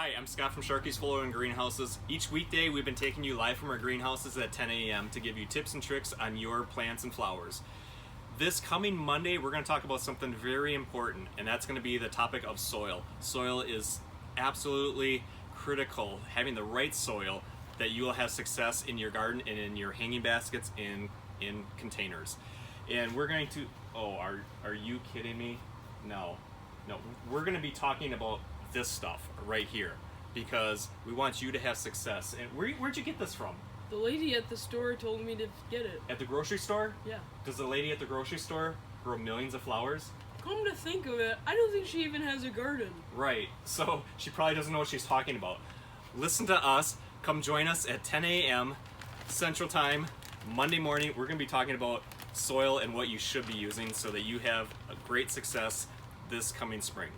Hi, I'm Scott from Sharky's Fuller and Greenhouses. Each weekday we've been taking you live from our greenhouses at 10 a.m. to give you tips and tricks on your plants and flowers. This coming Monday we're going to talk about something very important, and that's going to be the topic of soil. Soil is absolutely critical. Having the right soil that you will have success in your garden and in your hanging baskets and in containers. And we're going to, are you kidding me? No, we're going to be talking about this stuff right here because we want you to have success. And where'd you get this from? The lady at the store told me to get it. At the grocery store? Yeah. Does the lady at the grocery store grow millions of flowers? Come to think of it, I don't think she even has a garden. Right, so she probably doesn't know what she's talking about. Listen to us, come join us at 10 a.m. Central Time, Monday morning. We're going to be talking about soil and what you should be using so that you have a great success this coming spring.